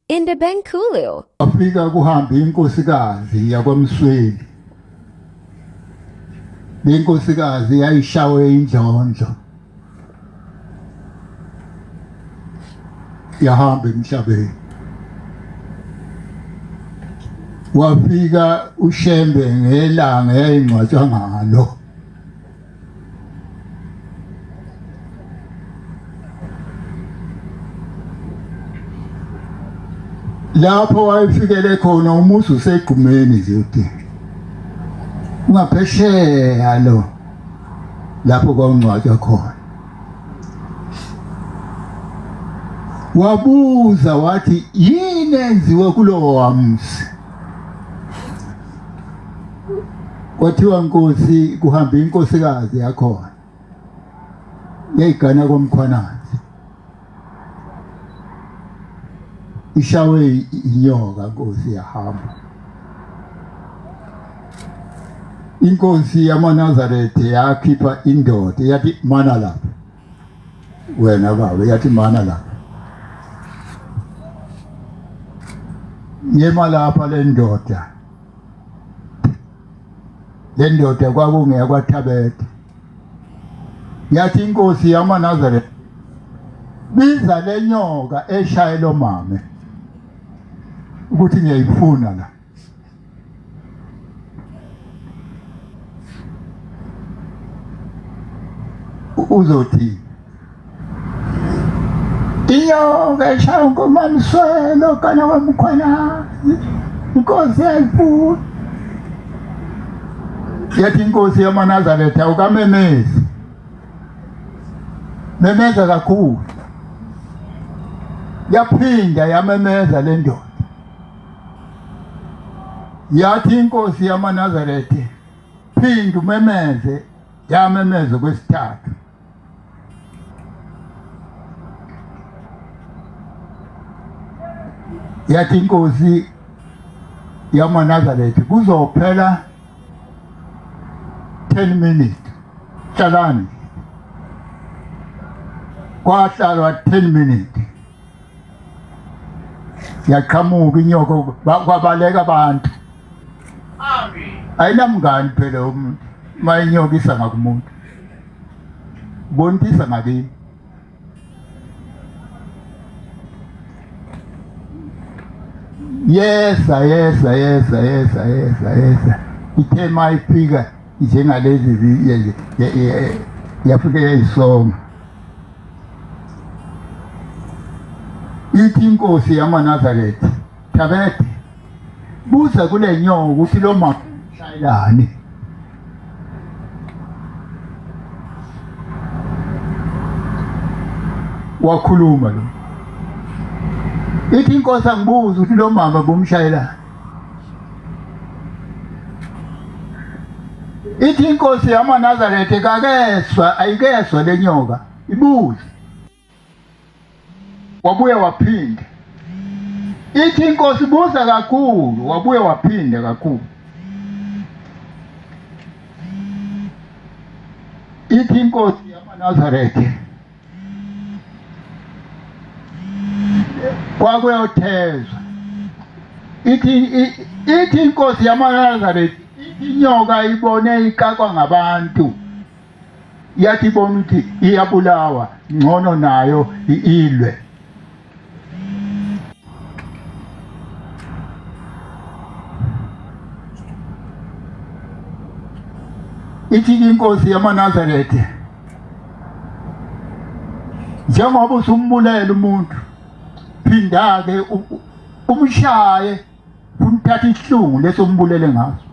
Indabankulil. Afika kuhamba inkosikazi yakwaMsweni. Lenkosikazi yayishawe indlondlo. Yahamba emhlabeni. Wafika uShembe ngelanga yayingcwatshwa ngalo. Lapho wayefikele khona umuzi usegqumeni nje uthi. Ungaphesheya lo. Lapho kwangcwatshwa khona. Wabuza wathi yini enziwe kulowo wamsi? Kwathiwa Nkosi kuhamba inkosikazi yakhona. Yayigana komkhwanazi. Ishawe inyoka Nkosi yahamba. Inkosi yamaNazaretha yakhipha indoda yathi mana lapha. Wena baba yathi mana lapha. Yema lapha le ndoda. Le ndoda kwakungekwa Thabethe. Yathi Inkosi yamaNazaretha biza le nyoka eshayelo mame. Ukuthi ngiyayifuna la. Uzothi inyoka eshaya ngoMamswelo kana wamkhwanazi. Inkosi yayifuna. Yathi Inkosi yamaNazaretha ukamemeza. Memeza kakhulu. Yaphinda yamemeza le ndoda. Yathi Inkosi yamaNazaretha phinda umemeze yamemeza kwesithathu. Yathi Inkosi yamaNazaretha kuzophela 10 minutes. Hlalani. Kwahlalwa 10 minutes. Yaqhamuka inyoka kwabaleka abantu. Amen. Ayinamngani phela umuntu. Mayinyoka isanga kumuntu. Bontisa ngakini. Yes. Ithe mayifika njengalezi yafika yayisonga. Ithi Inkosi yamaNazaretha, Thabethe, buza kule nyoka ukuthi lo mama shayelani. Wakhuluma lo. Ithi Inkosi angibuza ukuthi lo mama bomshayelani. Ithi Inkosi yamaNazaretha kakezwa ayikezwa le nyoka ibuza. Wabuye waphinda. Ithi Inkosi buza kakhulu, wabuye waphinda kakhulu. Ithi Inkosi yamaNazaretha kwakuyothezwa. Ithi Inkosi yamaNazaretha inyoka ibone ikakwa ngabantu. Yathi ibona ukuthi iyabulawa, ngcono nayo ilwe. Ithi Inkosi yamaNazaretha njengoba usumbulela umuntu phinda ke umshaye uthatha ihlungu lesombulele ngaso.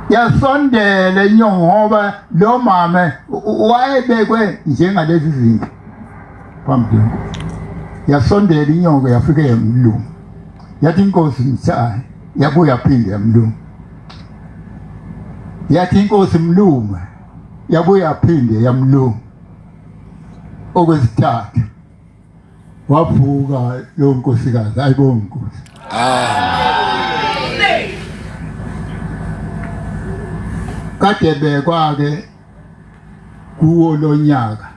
Yasondela inyoka ngoba lo mama wayebekwe njengalezi zinto phambili. Yasondela inyoka yafika yamlungu. Yathi Inkosi mshaye yabuya phinda yamlungu. Yathi Inkosi mlume yabuya phinde yamlungu. Okwesithathu wavuka lo nkosikazi ayibonga Nkosi. Amen. Kade bekwake kuwo lo nyaka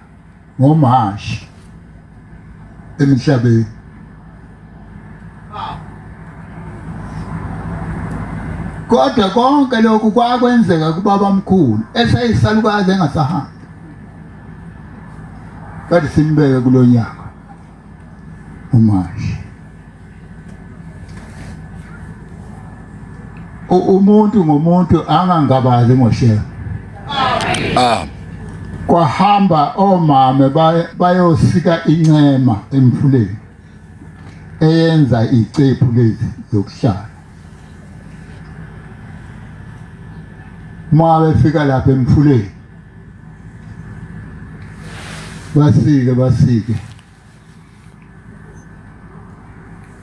ngoMashi emhlabeni. Kodwa konke lokhu kwakwenzeka kubaba mkhulu eseyisalukazi engasahambi. Kade simbeke kulonyaka uMashi. Umuntu ngomuntu angangabazi Moshe. Kwahamba omame bayosika incema emfuleni eyenza icephu lezi zokuhlala. Uma befika lapha emfuleni basike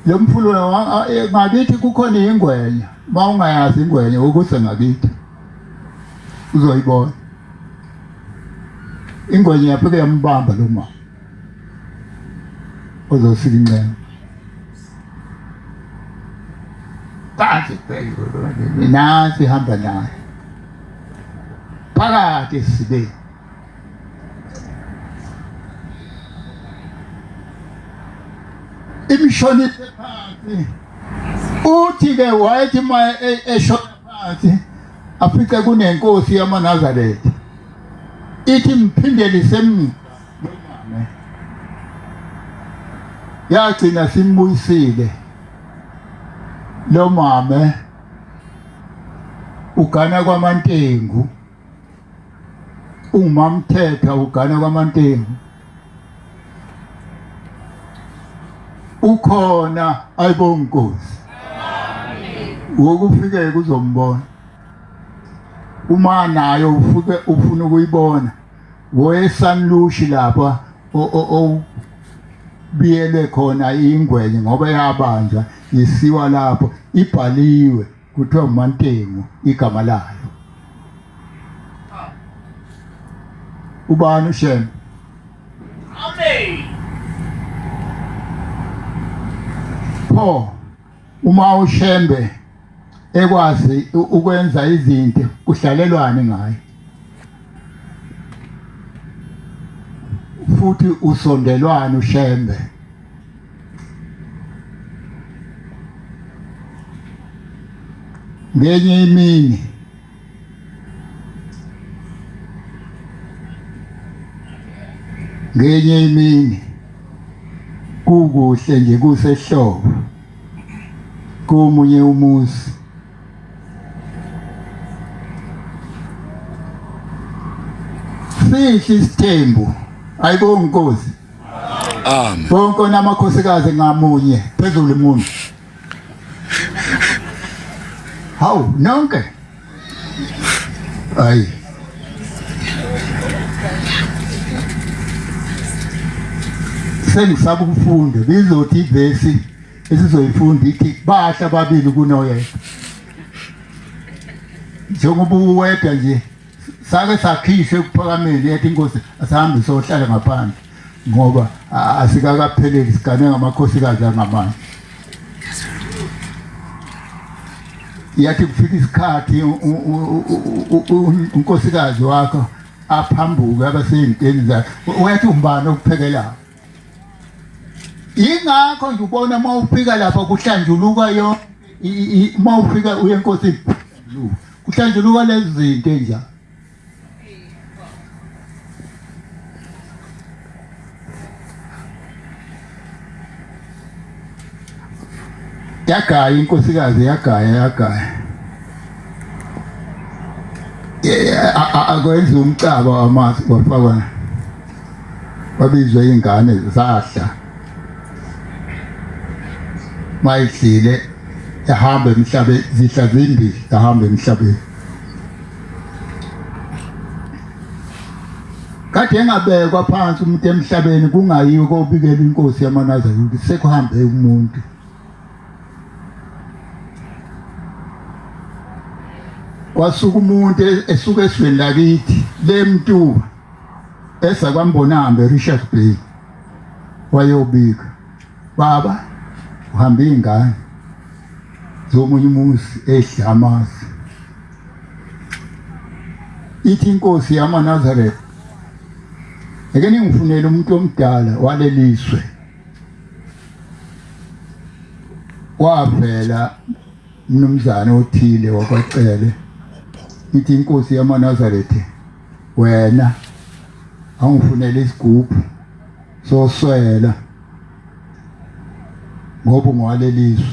lo mfulo ngakithi kukhona ingwenya. Uma ungayazi ingwenya ukuthi ngakithi uzoyibona. Ingwenya yaphi yambamba lo mama uzosika incema. Kanti nansi hamba naye phakathi esibeni. Imishonile phansi. Uthi-ke wayethi ma eshona phansi afice kunenkosi yamaNazaretha. Ithi mphindele emva nomama. Yagcina simbuyisile lo mama ugana kwaMantengu. Umamthetha ugana kwaMantengu. Ukhona ayibonga Nkosi. Ukufike kuzombona. Uma nayo ufike ufuna ukuyibona woyesanlushi lapha biyele khona ingwenye ngoba yabanjwa yisiwa lapho ibhaliwe kuthiwa uMantengu igama layo. Ubani uShem? Amen. Pho uma uShembe ekwazi ukwenza izinto kuhlalelwane ngaye. Futhi usondelwane uShembe. Ngenye imini kukuhle nje kusehlobo komunye umuzi sihle isithembu ayibonga Nkosi. Amen. Bonke namakhosikazi ngamunye phezulu umuntu. Hawu nonke ay sengisaba ukufunda bizothi ivesi esizoyifunda ithi bahla babili kunoyedwa. Njengoba uwedwa nje sake sakhishwe kuphakameni yathi Inkosi asihambe sohlala ngaphandle ngoba asikakapheleli isigane ngamakhosikazi angamanye. Yathi kufika isikhathi unkosikazi wakho aphambuke abaseyintweni zakhe wathi umbani okuphekela. Ingakho nje ubona uma ufika lapha kuhlanjuluka yonke uma ufika uye enkosini kuhlanjuluka lezi zinto enjalo. Yagaya inkosikazi yagaya akwenza umcaba wamasi wafakwa wabizwa ingane zahla mayidlile yahamba emhlabeni zihla zimbili yahamba emhlabeni. Kade engabekwa phansi umuntu emhlabeni kungayiwe kobikela inkosi yamaNazaretha sekuhambe umuntu. Kwasuka umuntu esuka esweni lakithi lemntu esakwambonambe Richard Bay wayobika baba uhambe ingane zomunye umuzi ehlamazi. Ithi inkosi yamaNazaretha ake ningifunele umuntu omdala waleliswe wavela umnumzane othile wakwacele ithi inkosi yamaNazaretha wena awungifunele isigubhu soswela ngoba ungwaleliswe.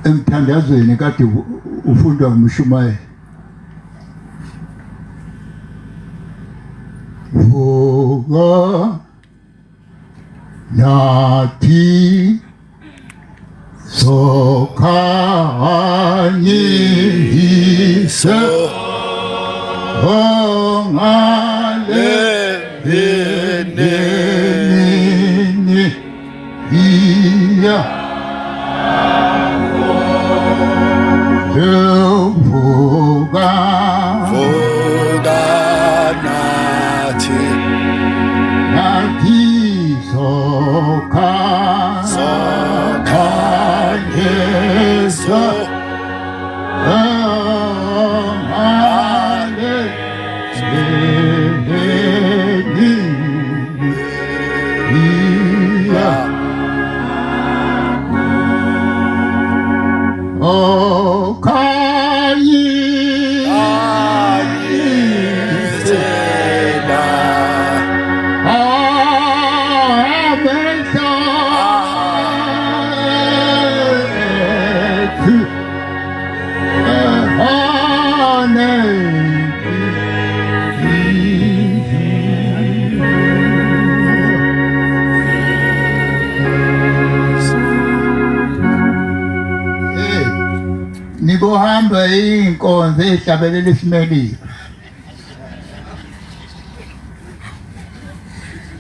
Emthandazweni kade ufundwa nguMshumayeli, vuka nathi sokhanyisa ongale beneni iya vuka nathi sokhanyisa nikohamba inkonzo ehlabelela isimelile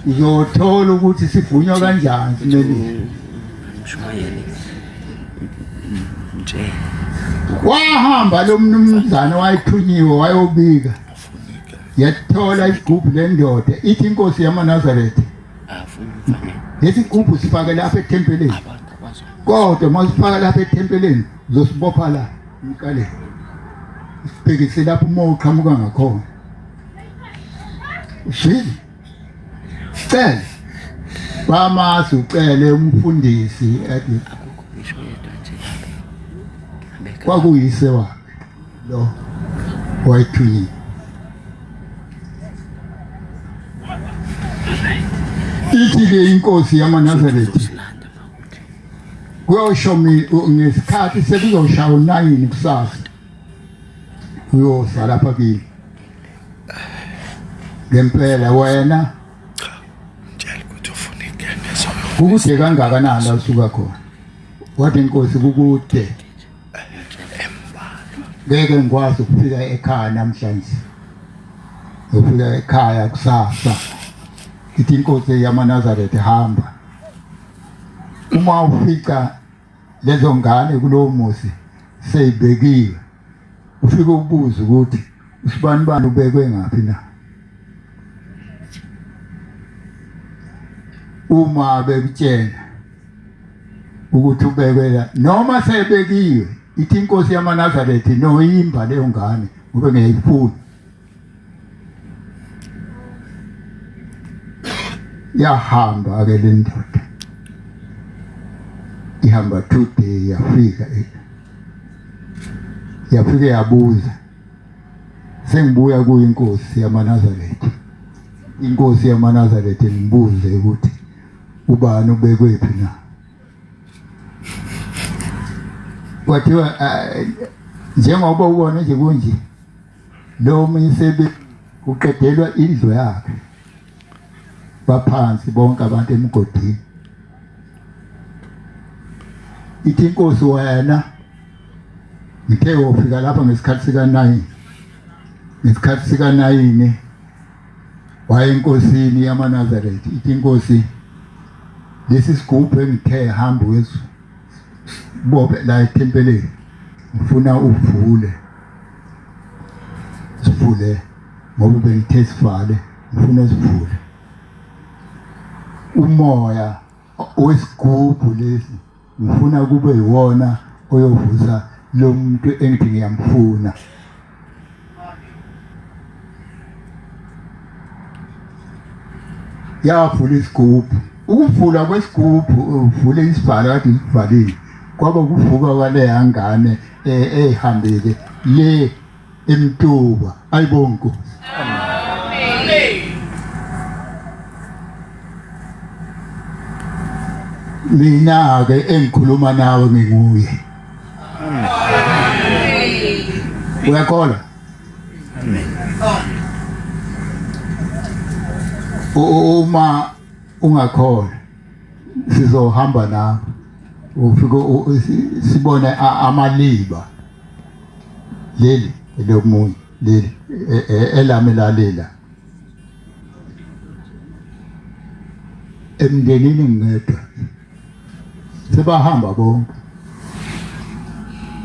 uzothola ukuthi sivunywa kanjani isimelile. Wahamba lo mnumzane wayethunyiwe wayobika yathola isigubhu lendoda ithi inkosi yamaNazaretha lesi sigubhu sifake lapha ethempeleni kodwa masifaka lapha ethempeleni uzosibopha la inkale sibhekise lapho umoya uqhamuka ngakhona uswini cela bamasi ucele umfundisi athi kwakuyise wakhe lo wayethunyiwe. Ithi-ke inkosi yamaNazaretha kuyosho ngesikhathi sekuzoshaya u-9 kusasa uyoza lapha kimi ngempela wena kukude kangakanani la usuka khona. Wathi inkosi kukude ngeke ngikwazi ukufika ekhaya namhlanje ngifika ekhaya kusasa. Ithi inkosi yamaNazaretha hamba uma ufika lezo ngane kulowo muzi seyibekiwe ufike ubuze ukuthi usibani bani ubekwe ngaphi na. Uma bekutshena ukuthi ubekwe la noma sebekiwe ithi inkosi yamaNazaretha noyimba leyo ngane ube ngeyifuni. Yahamba ke le ndoda ihamba today yafika yabuza sengibuya kuyinkosi yamaNazaretha. Inkosi yamaNazaretha ngibuze ukuthi ubani ubekwephi na. Wathiwa njengoba ubona nje kunje lo msebe uqedelwa indlu yakhe baphansi bonke abantu emgodini. Ithi inkosi wena ngithe wofika lapha ngesikhathi sika9 ngesikhathi sika9 waye inkosini yamaNazaretha. Ithi inkosi lesi sigubhu engithe hamba wezu bobe la ethempeleni ngifuna uvule sivule ngoba bengithe sivale ngifuna sivule. Umoya wesigubhu lesi ngifuna kube yiwona oyovusa lo muntu engithi ngiyamfuna. yavula isigubhu. Ukuvula kwesigubhu uvule isibhala kade isivalile kwaba kuvuka kwale yangane ehambile le emtuba. Ayibonge Nkosi. Mina ke engikhuluma nawe nginguye. Uyakholwa? Uma ungakholwa sizohamba nawe ufike sibone amaliba leli lomunye leli elamelalela emndenini ngedwa sebahamba bonke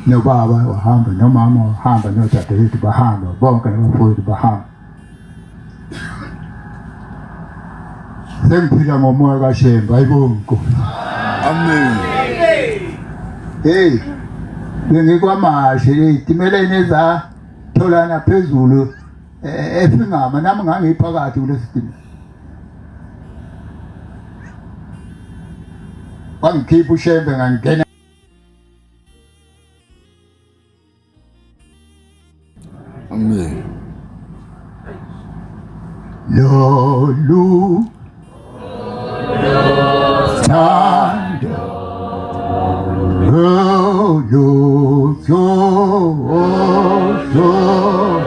nobaba wahamba nomama wahamba nodadewethu bahamba bonke nabafowethu bahamba. Sengiphila ngomoya kaShembe. Ayibonge Nkosi. Amen. Hey, bengikwamashe itimeleni ezatholana phezulu efingama nami ngangiphakathi kulesi sitimela. Wangikhipha uShembe ngangena. Amen. Lolu Tando Lolu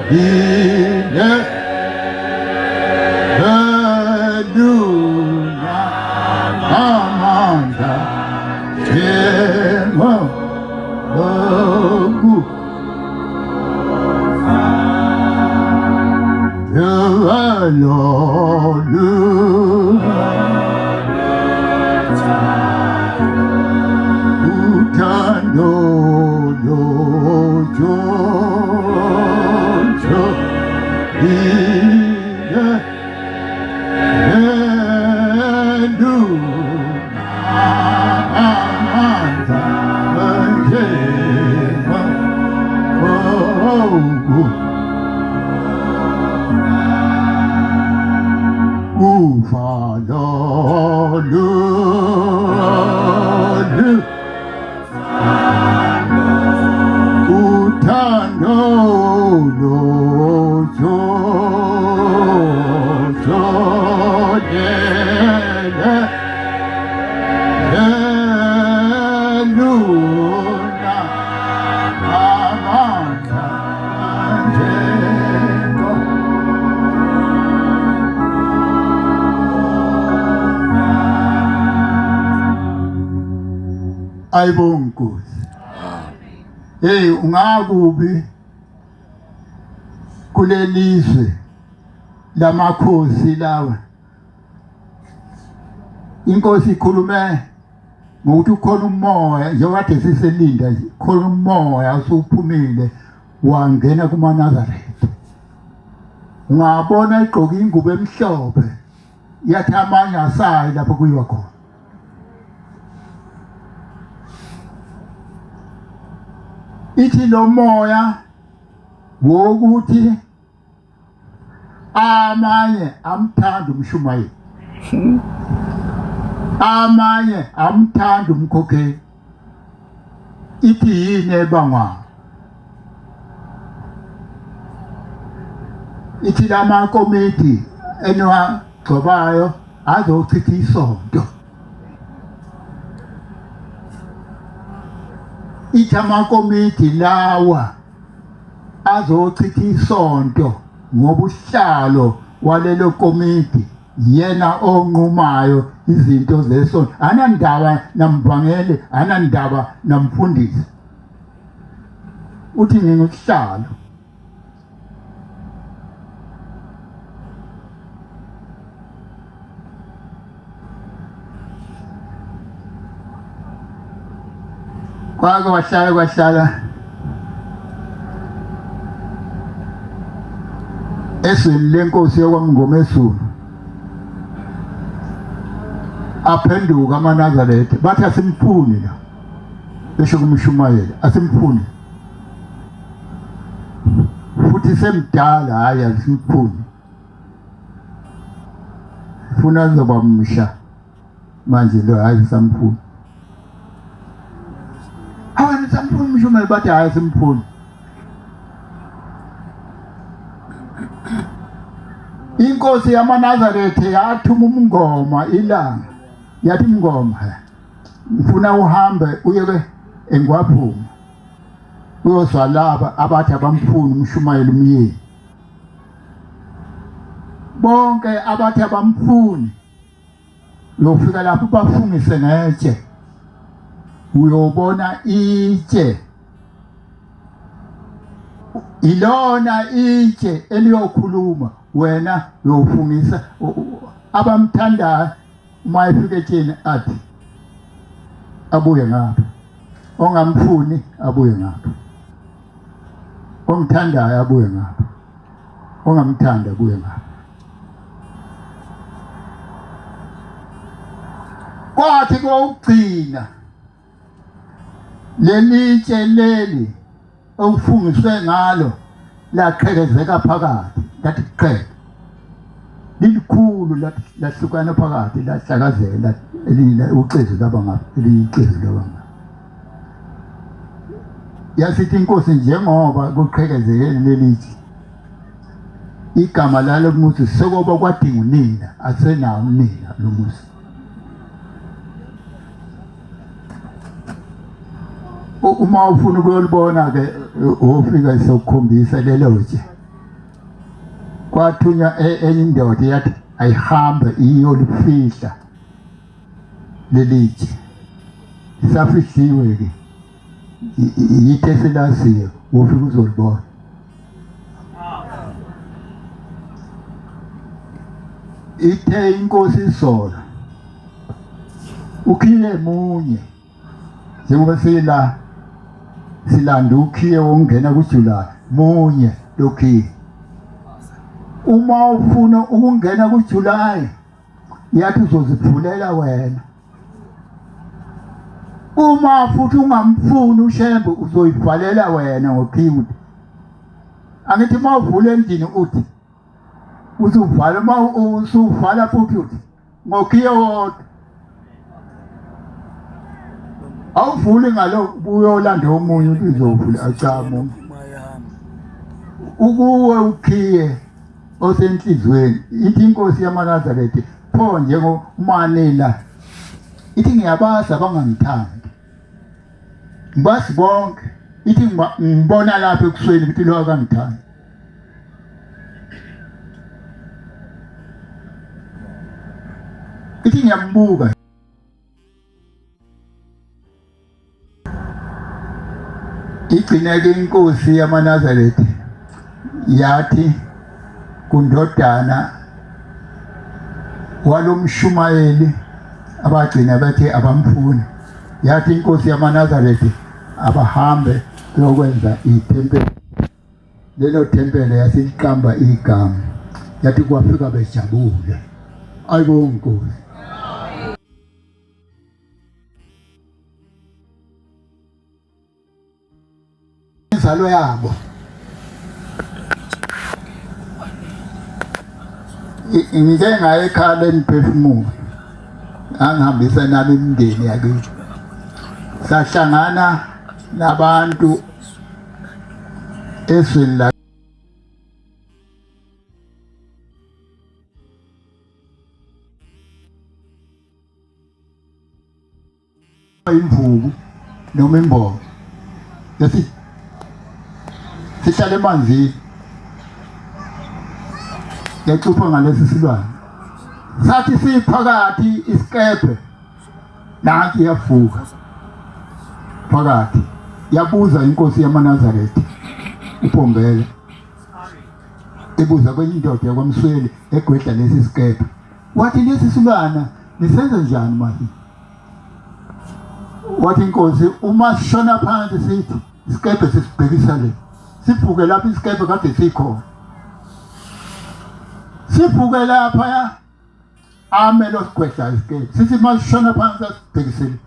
Hile Luna Amanda Jemo Logu Lolu Utando Lojo Hile Luna Amanda Jemo Logu Ufalolu Utando Lojo Luna Amanda Jemo. Ayibonge Nkosi. Hey, ungakubi kulelizwe lamakhosi lawa. Inkosi ikhulume ngokuthi ukhona umoya njengoba siselinda nje, khona umoya usuphumile wangena kumaNazaretha. Ungabona igqoka ingubo emhlophe yathi amanye asayi lapho kuyiwa khona. Ithi lo moya wokuthi amanye amthanda umshumayeli, amanye amthanda umkhokheli. Ithi yini ebangwa? Ithi lama komiti enwagcobayo azochitha isonto. Ithi amakomiti lawa azochitha isonto ngoba uhlalo walelo komiti yena onqumayo izinto zesonto. Anandaba namvangeli, anandaba namfundisi. Uthi ngikuhlalo. Kwake wahlala esweni lenkosi yakwaMngoma eSulu. Aphenduka amaNazaretha bathi asimfuni la, besho kumshumayeli asimfuni, futhi semdala hayi asimfuni. funa zoba msha manje lo hayi samfuni awani samfuni mshumayeli bathi hayi simfuni inkosi yamaNazaretha yathuma umngoma ilanga yathi mngoma ngifuna uhambe uye eNgwaphuma uyozwa laba abathi abamfuni umshumayeli umyeni bonke abathi abamfuni uyofika lapho bafungise ngetshe uyobona itshe ilona itshe eliyokhuluma wena uyofungisa abamthandayo uma efika etsheni athi abuye ngapha ongamfuni abuye ngapha omthandayo abuye ngapha ongamthanda abuye ngapha kwathi kokugcina lelitshe leli okufungiswe ngalo laqhekezeka phakathi lathi qheke lilikhulu lahlukana phakathi lahlakazela elinye ucezu laba ngapha elinye ucezu laba ngapha yasithi inkosi njengoba kuqhekezeke lelitshe igama lalo muzi sokuba kwadinga unina asenawo unina lo muzi uma ufuna ukuyolibona ke ufika sokukhombisa lelo nje kwathunya enye indoda yathi ayihambe iyolifihla lelitshe isafihliwe ke yithe selasiyo ufika uzolibona ithe inkosi isola ukhiye munye njengoba silanda ukhiye wongena kuJulayi munye lokhiye uma ufuna ukungena kuJulayi yathi uzoziphulela wena uma futhi ungamfuni uShembe uzoyivalela wena ngokhiye angithi mawuvula endini uthi uzuvala usuvala futhi uthi ngokhiye wodwa awuvuli ngalo uyolanda omunye ukuthi uzovula acamo ukuwe ukhiye osenhlizweni ithi inkosi yamaNazaretha pho njengomanela ithi ngiyabazi abangangithandi ngibasi bonke ithi ngibona lapha ekusweni ukuthi lo akangithandi ithi ngiyambuka igcineke inkosi yamaNazaretha yathi kundodana walomshumayeli abagcina bethe abamfuni yathi inkosi yamaNazaretha abahambe lokwenza ithempeli lelo thempeli yasiqamba igama yathi kwafika bejabule ayibonge inkosi inzalo yabo ngike ngaye ekhaya eniphefumulo angihambisa nami imindeni yakithi sahlangana nabantu eswini la imvubu noma imbobo yathi sihlale emanzini yacupha ngalesi silwane sathi siphakathi isikebhe nanti yavuka phakathi yabuza inkosi yamaNazaretha uPombela ebuza kwenye indoda yakwaMsweli egwedla lesi sikebhe wathi lesi silwana nisenze njani manje wathi inkosi uma sishona phansi sithi isikebhe sisibhekisa le siphuke lapha isikebhe kade sikhona siphuke lapha amelo sigwedla isikebhe sithi masishona phansi asibhekisele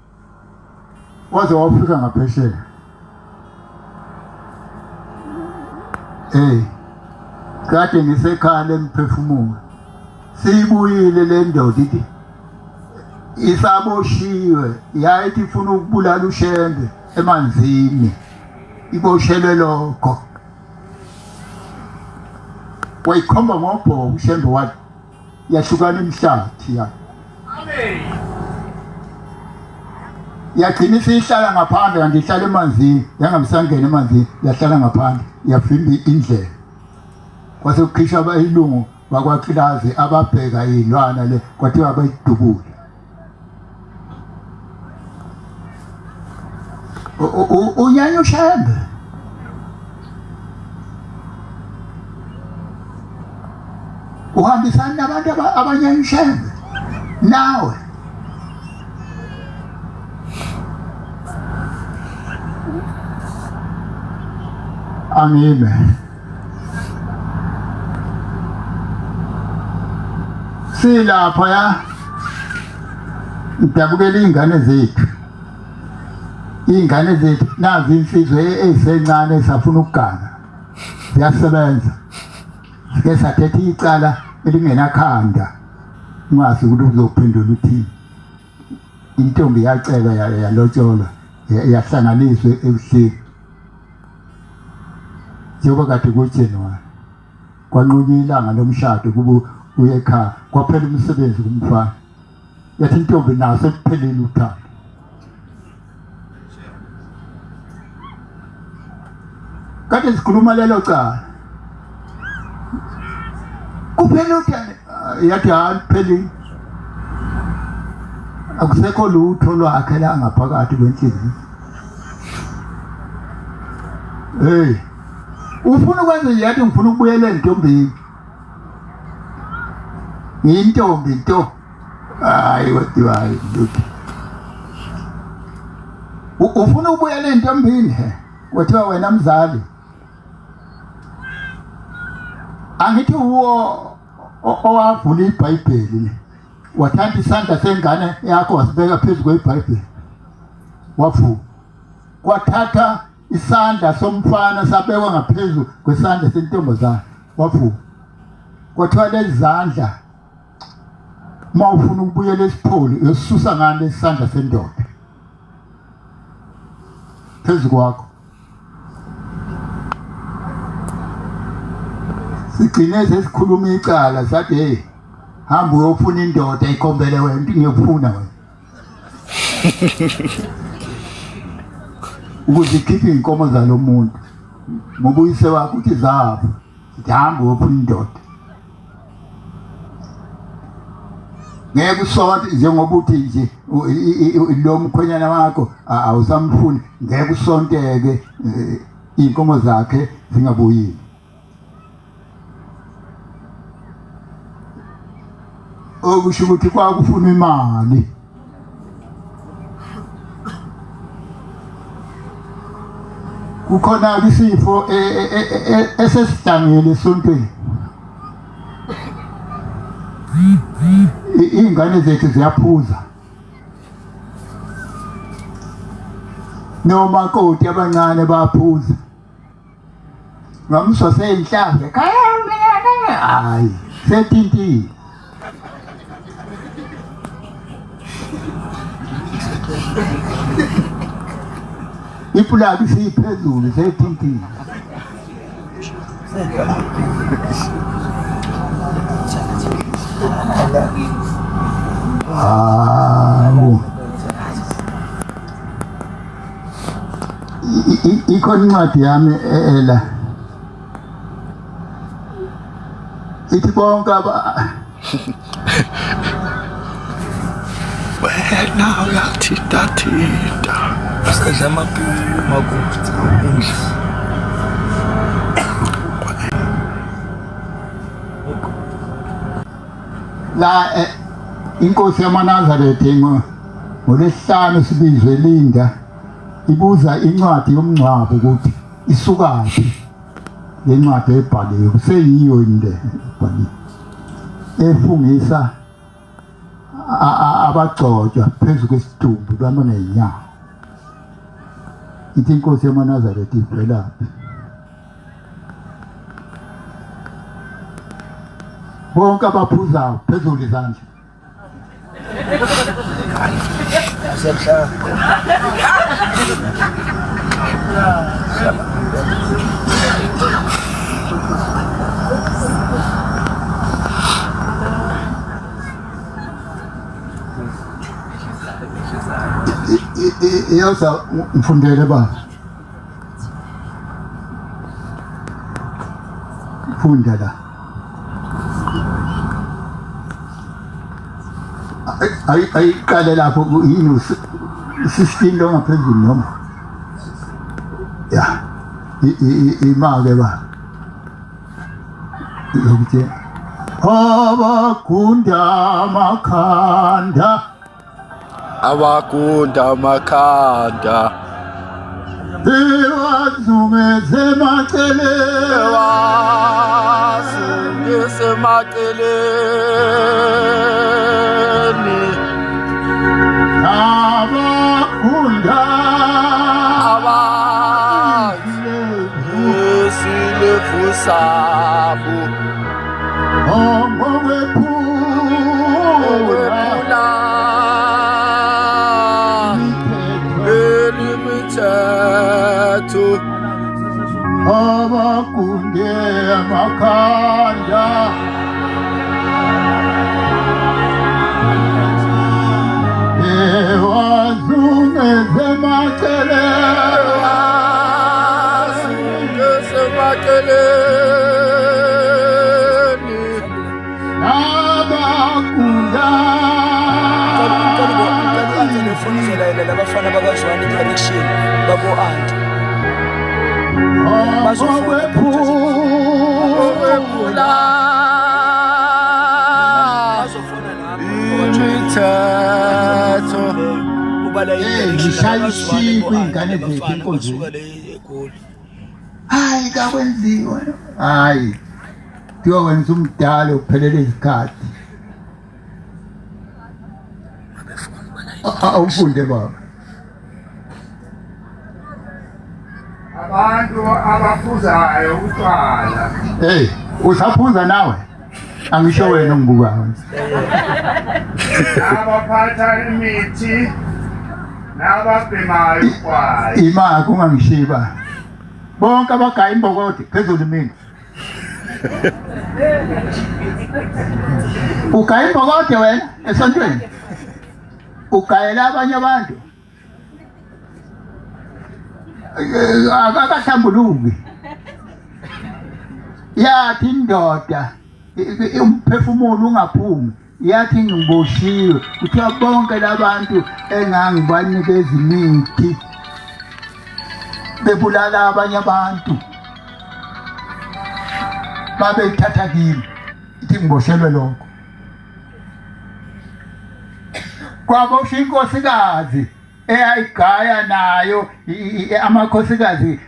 waze wafika ngaphesheya kade ngisekhaya lemphefumulo siyibuyile le ndoda ithi isaboshiwe yayithi ifuna ukubulala uShembe emanzini iboshelwe lokho wayikhomba ngobhoko uShembe wathi yahlukana imhlathi ya amen yagcina isihlala ngaphandle kanti ihlala emanzini yangamsangena emanzini yahlala ngaphandle yavimba indlela kwase kukhishwa abayilungu bakwaKlazi ababheka izilwana le kwathiwa bayidubule unyanya uShembe uhambisana nabantu abanyanya uShembe nawe angime silapha ya idabukele ingane zethu nazi insizwe ezisencane esafuna ukugana ziyasebenza sike sathetha icala elingenakhanda ungazi ukuthi uzophendula uthini intombi yacelwa yalotsholwa yahlanganiswe ebuhleni njengoba kade kuJanuary kwanqunywa ilanga lomshado kuba uye ekhaya kwaphela umsebenzi kumfana yathi intombi naso ekuphelile uthando kade sikhuluma lelo cala kuphela uthando yathi haliphelile akusekho lutho lwakhe la ngaphakathi kwenhliziyo hey ufuna ukwenza yathi ngifuna ukubuyela entombini intombi nto hayi wethu hayi lutho ufuna ukubuyela entombini kwathiwa wena mzali angithi uwo owavula iBhayibheli wathatha isandla sengane yakho wasibeka phezu kweBhayibheli wavuka kwathatha isandla somfana sabekwa ngaphezulu kwesandla sentombazana wavuka kwathiwa lezandla mawufuna ukubuyela esipholi uyosisusa ngane isandla sendoda phezu kwakho sigcine sesikhuluma icala sathi hey hamba uyofuna indoda ikhombele wena into ngiyokufuna wena ukuze ikhiphe inkomo zalomuntu ngoba uyise wakho uthi zapha hamba uyofuna indoda ngeke usonte njengoba uthi nje lo mkhwenyana wakho awusamfuni ngeke usonteke inkomo zakhe zingabuyile okusho ukuthi kwakufuna imali kukhona isifo esesihlangene esontweni ingane zethu ziyaphuza nomakoti abancane bayaphuza ngamswa seyinhlambe hayi setintile ipulaki siyiphezulu seyithintile hawu ikhona incwadi yami ela ithi bonke wena uyathintathinta usadla amagusta endla la inkosi yamaNazaretha ngolesihlanu sibizwe Linda ibuza incwadi yomngcwabo ukuthi isukaphi le ncwadi ebhaliwe kuseyiyo inde ebhaliwe efungisa abagcotshwa phezu kwesidumbu bama ngenyawo ithi inkosi yamaNazaretha ivelaphi bonke abaphuzayo phezulu izandla. Iyawuza mfundele baba. Funda la. Ayiqale lapho yini 16 lo ngaphezulu noma. Ya. Imake ba. Yokuthi abagunda makhanda ewazungeze maceleni abagunda isilefu sabo ongowephula elimthetho abakunde amakhanda ewazungeze maceleni abakunda labafana bakazwani direction babo anti ongowephula imithetho ubala ngishayishiye kwingane zethu inkonzweni. Hayi kakwenziwa. Hayi. Kuthiwa wenza umdala uphelele izikhathi. Awufunde baba. Abantu abaphuzayo utshwala. Hey, usaphuza nawe? Angisho wena ngibukayo. Abaphatha imithi nababhemayo utshwala. Ima kungangishiba. Bonke abagaya imbokode phezulu mina. Ugaya imbokode wena esontweni. Ugayela abanye abantu. Akakahlambuluki. Yathi indoda umphefumulo ungaphumi. Yathi ngiboshiwe. Kuthiwa bonke labantu engangibanikeza imithi bebulala abanye abantu. Babeyithatha kimi. Ithi ngiboshelwe lokho. Kwabosha inkosikazi eyayigaya nayo amakhosikazi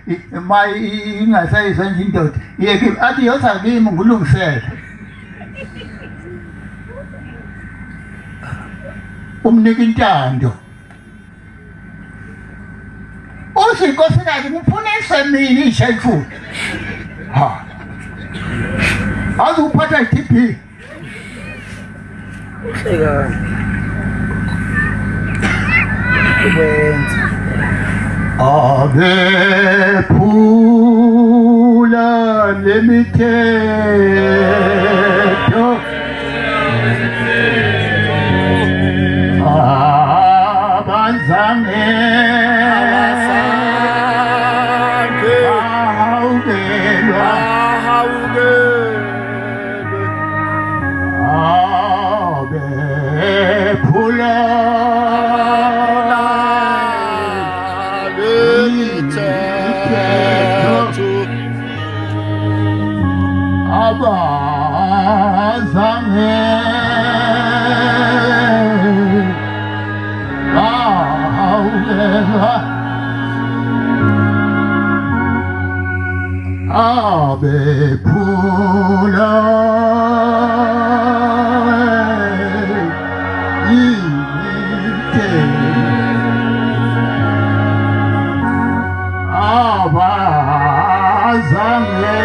ingasayizwa nje indoda yeke athi yoza kimi ngulungisele umnika intando uthi inkosikazi ngipfunise mina ishefu ha azuphatha iTP abephula lemithetho abazange bahawukelwa abephula abazange bahawukelwa abephula abazange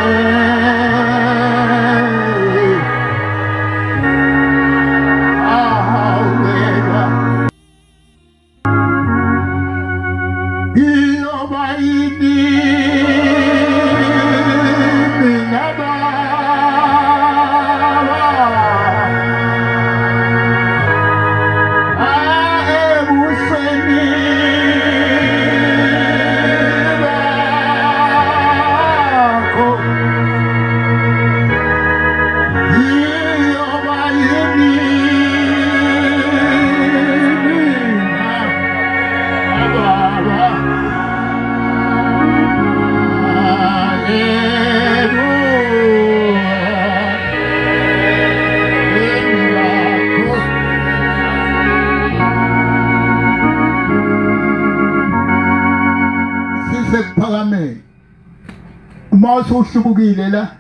mawusuhlubukile la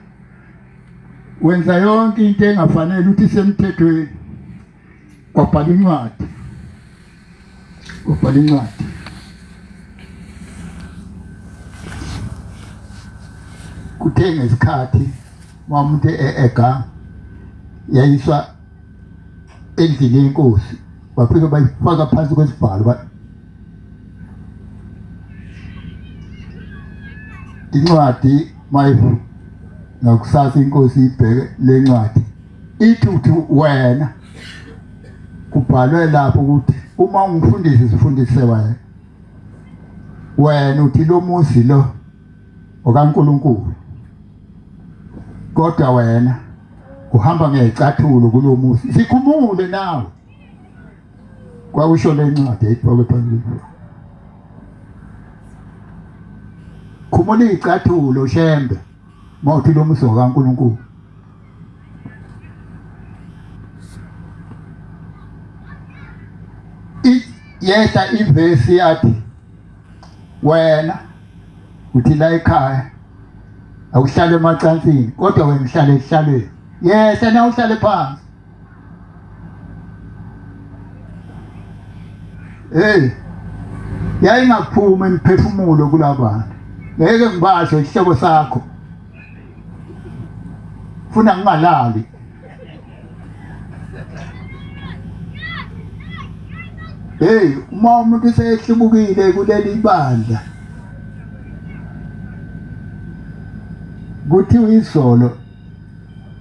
wenza yonke into engafanele uthi semthethweni kwabhala incwadi kuthe ngesikhathi umuntu ega yayiswa endlini yenkosi bafika bayifaka phansi kwesibhalo incwadi mayivu ngakusasa inkosi ibheke lencwadi ithi uthi wena kubhalwe lapho ukuthi uma ungifundisi sifundise wena uthi lo muzi lo okaNkulunkulu kodwa wena uhamba ngecathulo kulo muzi sikhumule nawe kwakusho lencwadi ayibheke phambili khumula icathulo shembe mawuthi lo muzi okaNkulunkulu yehla ivesi yathi wena uthi la ekhaya awuhlale emacansini kodwa wena uhlale ehlalweni yehla na uhlale phansi yayingaphuma imiphefumulo kulabantu ngeke ngibasho isihloko sakho funa ngingalali uma umuntu sehlubukile kuleli bandla kuthiwa izolo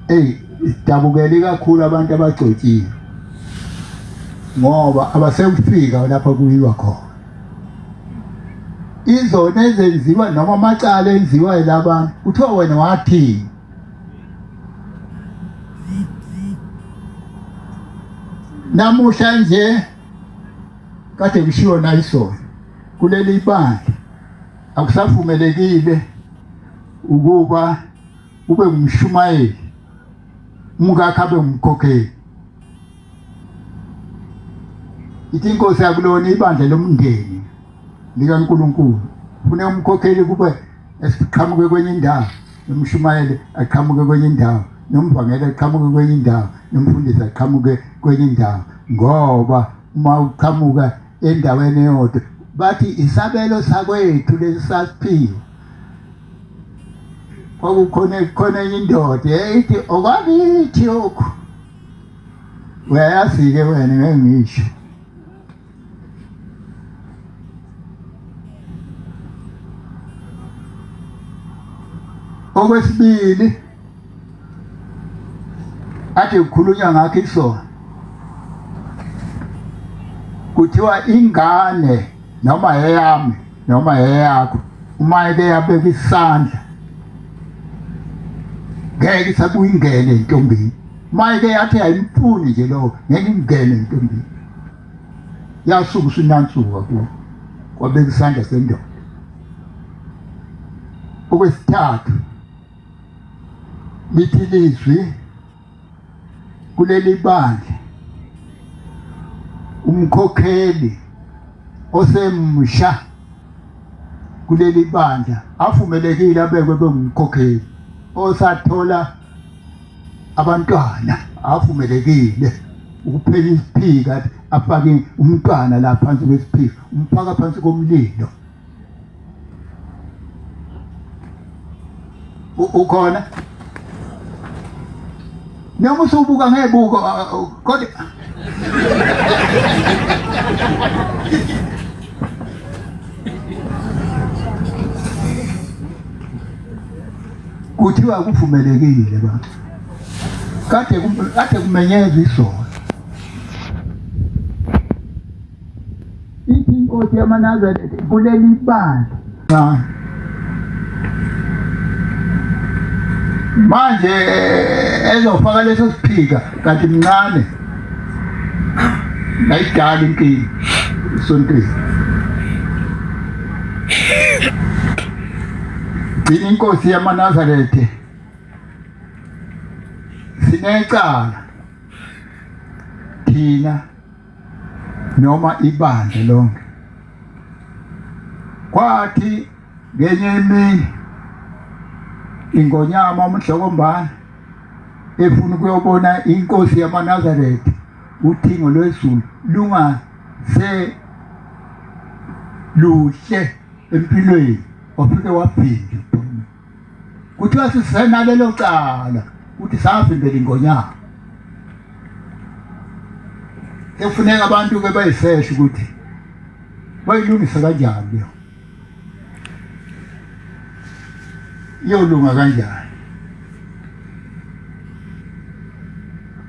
sidabukele kakhulu abantu abagcotshiwe ngoba abasekufika lapha kuyiwa khona izona ezenziwa noma amacala enziwa yilabantu kuthiwa wena wathi namuhla nje kade kushiwo na isona kuleli bandla akusavumelekile ukuba ube ngumshumayeli umkakhe abe ngumkhokheli ithi inkosi yakulona ibandla lomndeni likaNkulunkulu fune umkhokheli kube esiqhamuke kwenye indawo nomshumayeli aqhamuke kwenye indawo nomvangeli aqhamuke kwenye indawo nomfundisi aqhamuke kwenye indawo ngoba uma uqhamuka endaweni eyodwa bathi isabelo sakwethu lesasiphiwe kwakukhona enye indoda ethi okwakithi okhu uyayazi-ke wena ngeke ngisho okwesibili ade kukhulunywa ngakho isona kuthiwa ingane noma eyami noma eyakho uma eke yabeka isandla ngeke isabuye ingene entombini uma eke yathi ayimfuni nje lo ngeke ingene entombini yasuka usunansuka kwabeka isandla sendoda okwesithathu lithi lizwi kuleli bandla umkhokheli osemusha kuleli bandla avumelekile abekwe bengumkhokheli osathola abantwana avumelekile ukuphela isiphika afake umntwana la phansi kwesiphika umphaka phansi komlilo ukhona noma usubuka ngebuko kodwa kuthiwa kuvumelekile bantu kade kumenyezwa isona ithi inkosi yamaNazaretha kuleli bandla manje ezofaka leso siphika kanti mncane nayidala inkinga isontweni Bini inkosi yamaNazaretha sinecala thina noma ibandla lonke kwathi ngenye imini ingonyama umhlokombana efuna ukuyobona inkosi yamaNazaretha uthingo lwezulu lungase luhle empilweni wafike waphinda kuthiwa sisenalelo cala ukuthi savimbela ingonyama kufuneka abantu ke bayiseshe ukuthi bayilungise kanjani leyo iyolunga kanjani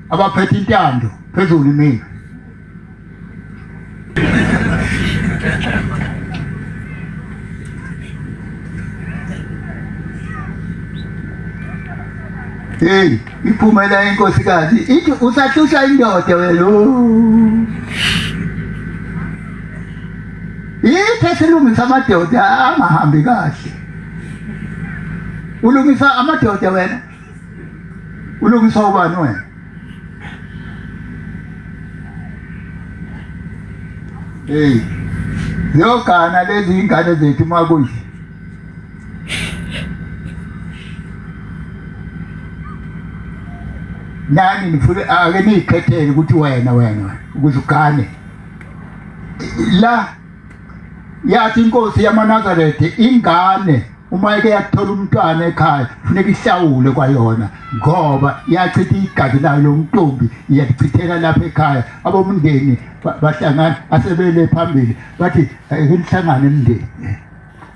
abaphethe intando phezulu mina hey iphumela inkosikazi ithi usahlusha indoda wena ithe silungisa amadoda angahambi kahle ulungisa amadoda wena ulungisa ubani wena hey yogana lezi ingane zethu makunje nani nifune ake niyikhethele ukuthi wena ukuze ugane la yathi inkosi yamaNazaretha ingane uma ike yathola umntwana ekhaya kufuneka ihlawule kwayona ngoba yachitha igazi layo lomntombi iyachithela lapha ekhaya abomndeni bahlangana asebele phambili bathi enihlangane emndeni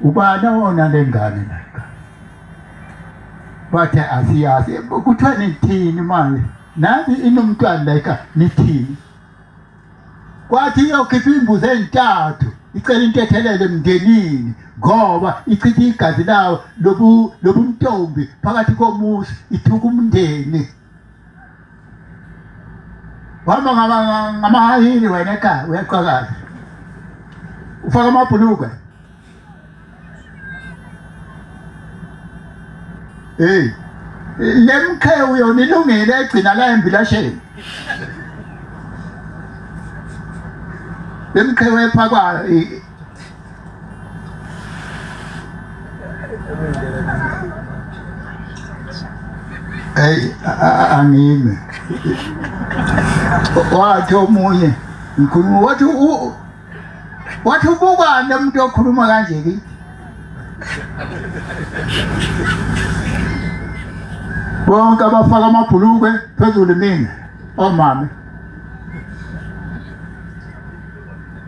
ubani wona lengane la bathi asiyazi kuthiwa nithini manje nathi inomntwana la ekhaya nithini kwathi iyokhipha imbuzi ezintathu icela intethelele emndenini ngoba ichitha igazi lawo lobuntombi phakathi komuzi ithuka umndeni wama ngamahayini wena ekhaya uyaqhakaza ufaka amabhulukwe hey lemkhewu yona ilungile egcina la embilasheni lemkhewu ephakwayo hey angime wathi omunye ngikhuluma wathi ubukane umuntu okhuluma kanje ke bonke abafaka amabhulukwe phezulu mina omama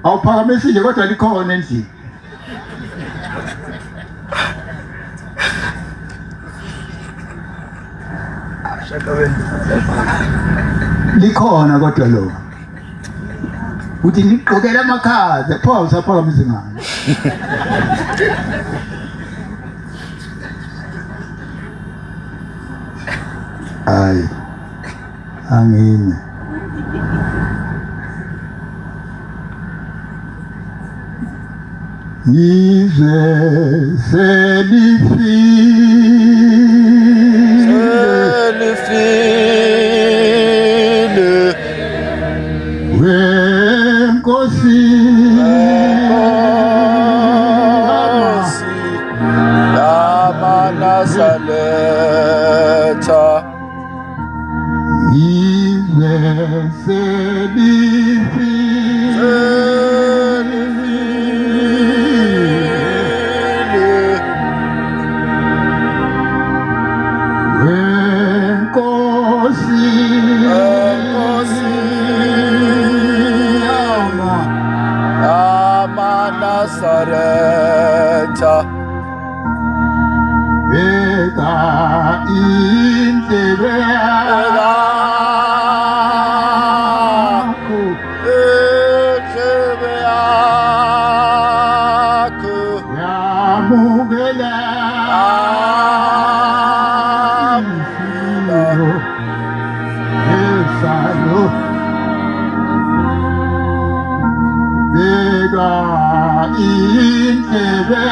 awuphakamisi nje kodwa likhona endlini likhona kodwa lo uthi ngiqokela amakhaza pho usaphakamisa ngani ay angime Izwe selifile wenkosi yamaNazaretha izwe selifile yamaNazaretha beka indlebe yakho indlebe yakho yamukela esalo beka indlebe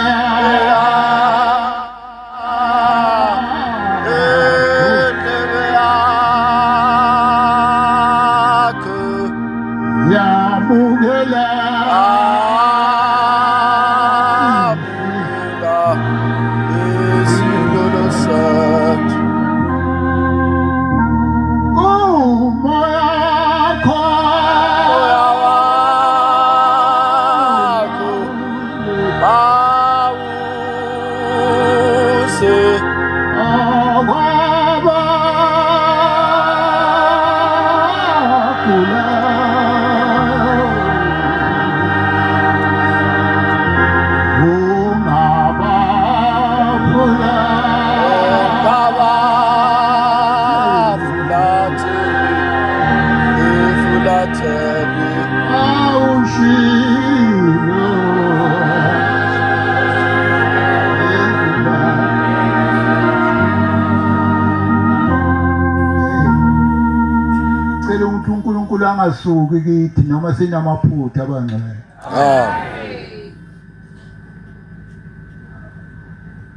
sicela ukuthi uNkulunkulu angasuki kithi noma sinamaphutha abangcwele.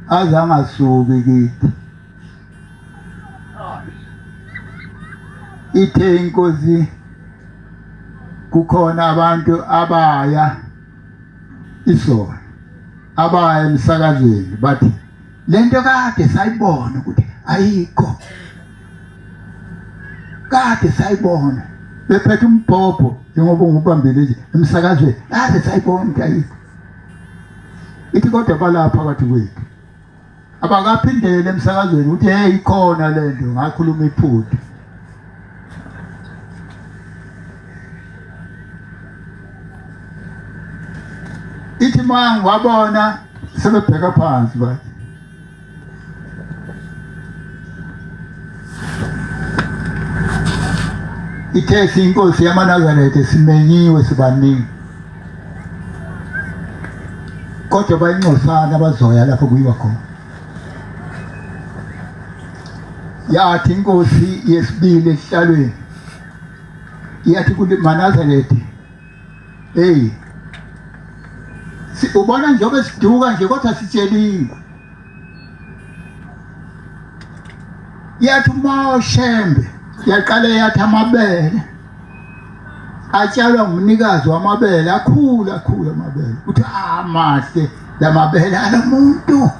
Azangasuki kithi. Ithe inkosi kukhona abantu abaya isona abaya emsakazweni bathi lento kade sayibona ukuthi ayikho. Kade sayibona bephethe umbhobho njengoba ngubambile nje emsakazweni kade sayibona ukuthi ayikho. Ithi kodwa balapha phakathi kwethu abakaphindele emsakazweni ukuthi hey ikhona lento ngakhuluma iphutha. Ithi manje wabona sebebheka phansi bathi ithe inkosi yamaNazaretha simenyiwe sibaningi kodwa bayincosana abazoya lapho kuyiwa khona. Yathi inkosi yesibili esihlalweni yathi kule maNazaretha hey ubona njengoba siduka nje kodwa sitsheliwe. Yathi uMashembe yaqale yathi amabele atshalwa ngumnikazi wamabele akhula amabele uthi mahle lamabele alamuntu.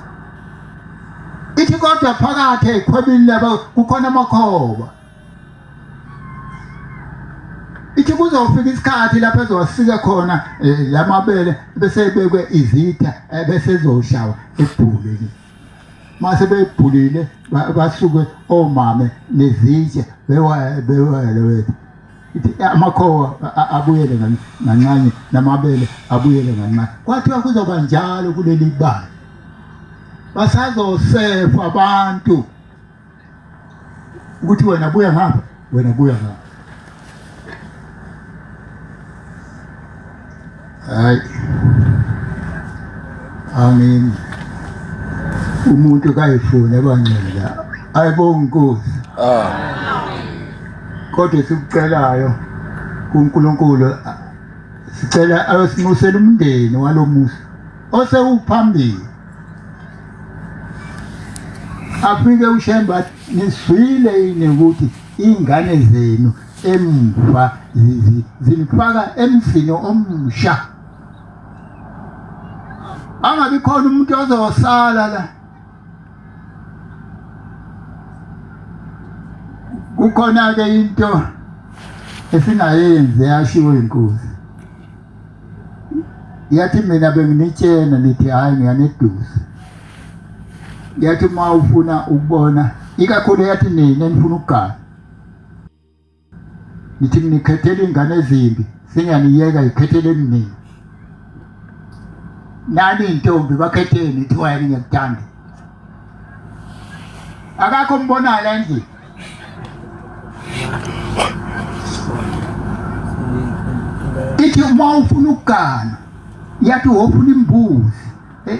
Ithi kodwa phakathi ekhwebini labo kukhona amakhoba. Ithi kuzofika isikhathi lapho ezosika khona lamabele bese bekwe izitha bese ezoshawa ebhuleni. Mase bebhulile basuke omame nezitshe bewele wethu. Ithi amakhoba abuyele kancane namabele abuyele kancane. Kwathiwa kuzoba njalo kuleli bali. Basazosefa abantu ukuthi wena buya ngapha wena buya ngapha. Hayi amen. Umuntu kayifuna abangcwele ayibonga inkosi. Kodwa sikucelayo kuNkulunkulu sicela ayosimusela umndeni walomusa osewuphambili. Afike uShemba niswile yini ukuthi ingane zenu emva zilifaka emzini omsha. Angabi khona umuntu ozosala la. Kukhona ke into esingayenzi yashiwo inkosi. Yathi mina benginitshena nithi hayi ngiyaneduza. Yathi uma ufuna ukubona ikakhulu yathi nina nifuna ukugana. Nithi nikhethele ingane ezimbi singaniyeka ikhethele nini. Nani intombi bakhetheni nithi wayini ngiyakutanda. Akakho mbona la nje. Ithi uma ufuna ukugana yathi wofuna imbuzi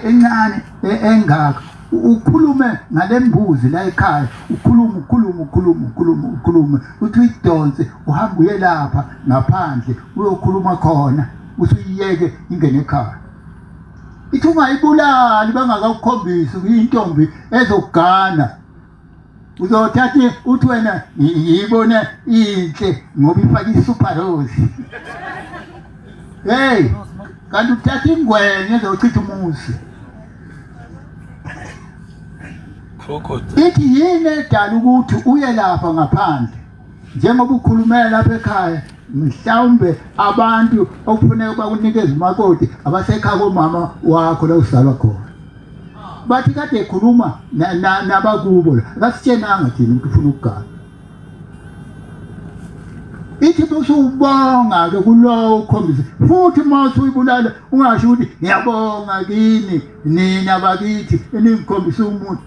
encane engaka ukhulume ngalembuzi la ekhaya ukhulume uthi uyidonse uhamba uye lapha ngaphandle uyokhuluma khona usuyiyeke ingene ekhaya. Ithi ungayibulali bangakukhombisi kuyintombi ezokugana. Uzothatha uthi wena yibona inhle ngoba ifaka isuperose. Hey kanti uthatha ingwenye ezochitha umusi. Ithi yini edala ukuthi uye lapha ngaphandle njengoba ukhulumela lapha ekhaya mhlawumbe abantu okufuneka bakunikeze imakoti abasekhaya komama wakho la usalwa khona. Bathi kade ekhuluma nabakubo la akasitshenanga thina ukuthi ufuna ukugana. Ithi busubonga ke kulowo ukhombisa futhi mase uyibulala ungasho ukuthi ngiyabonga kini nina bakithi eningikhombisa umuntu.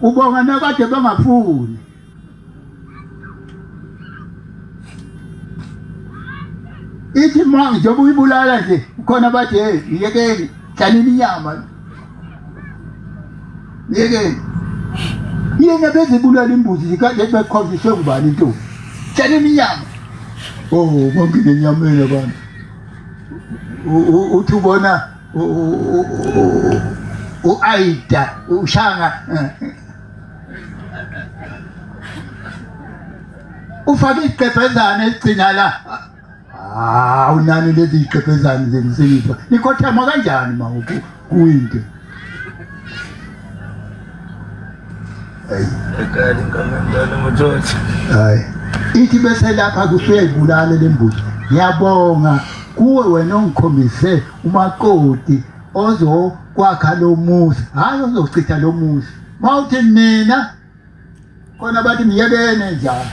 Ubonga nakade bangafuni. Ithi manje njengoba uyibulala nje khona bathi hey ngiyekeni hlalini inyama. Ngiyekeni. Yena bezibulala imbuzi kade bekhombiswe ngubani intombi. sitshaleni inyama. Oh bonke nenyameni abantu. Uthi ubona uAida ushanga ufake iqebhezana egcina la. Unani lezi iqebhezana zemsinifa. Nikhothama kanjani mawuku kuyinto. ekali ngamandala muthothi Hayi. Ithi bese lapha kusuyayibulala lembuzi. Ngiyabonga kuwe wena ongikhombise umakoti ozokwakha lo muzi. Hayi ozochitha lo muzi. Mawuthi mina khona bathi ngiyebene njalo.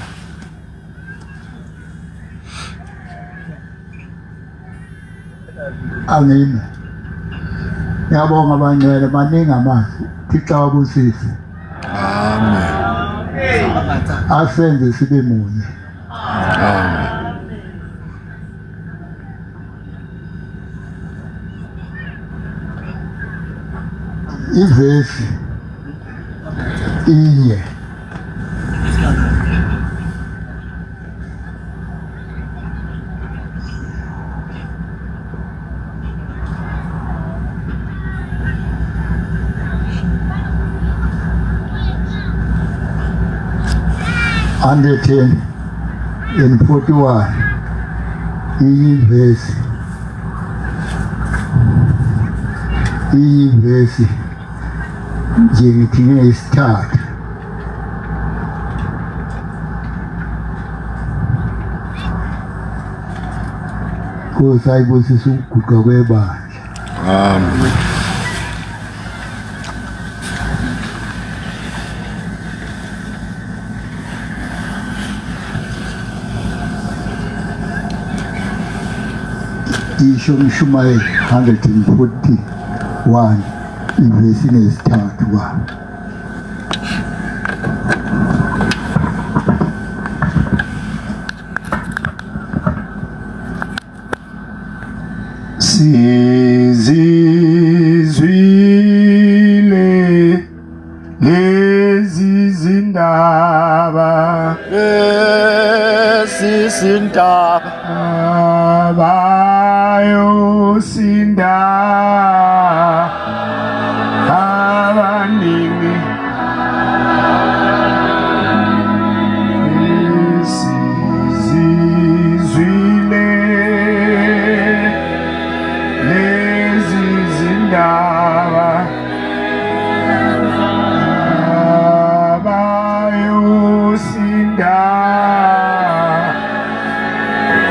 Angina. Ngiyabonga abangcwele maningi amazwi. Thixo wabusise. Amen. Asenze sibe munye. Amen. Ivesi inye. Under 10 in 41 iyi verse nje ngithine isithathu kusayibusisa ukuguqa kwebandla. Amen. Isho Mshumayeli 141 ivesi nesithathu wa Sizizwile lezi zindaba Sisinta abayosinda abaningi sizizwile lezi zindaba abayosinda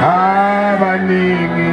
abaningi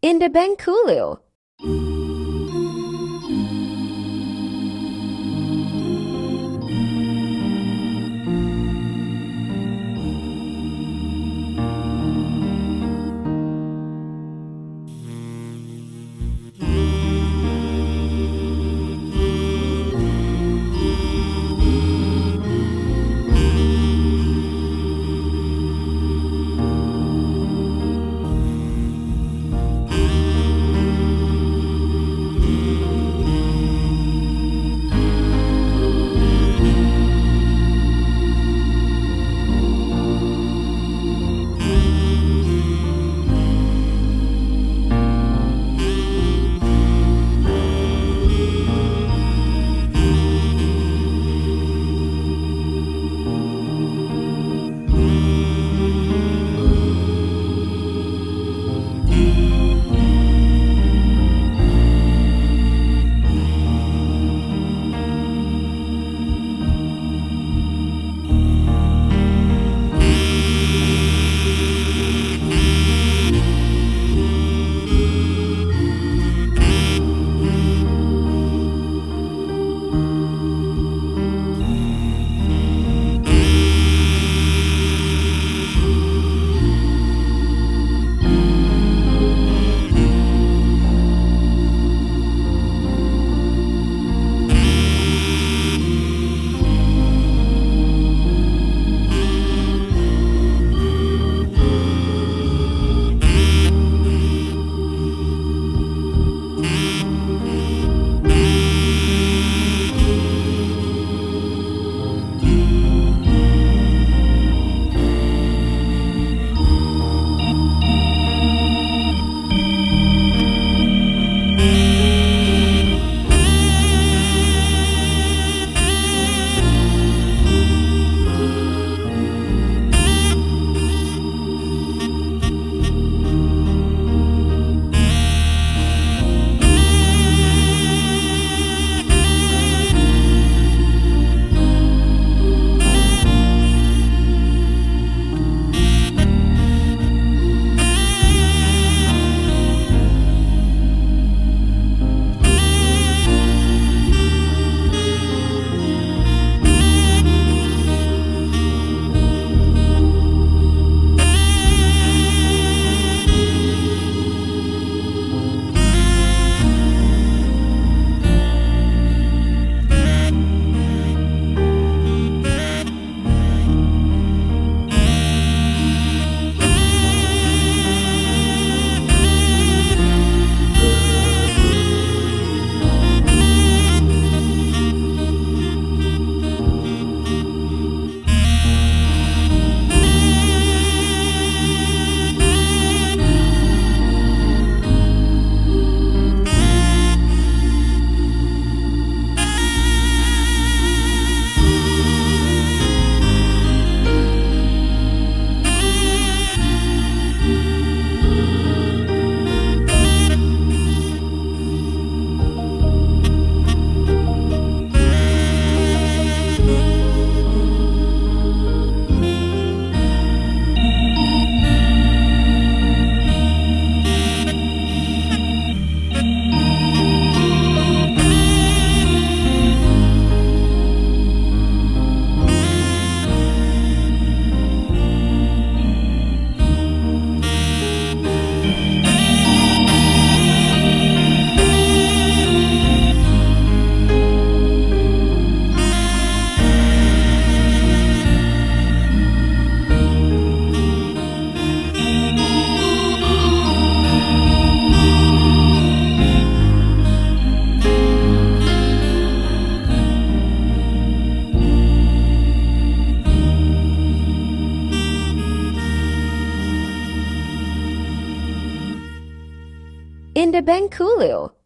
Inda Bengkulu. Inda Bengkulu.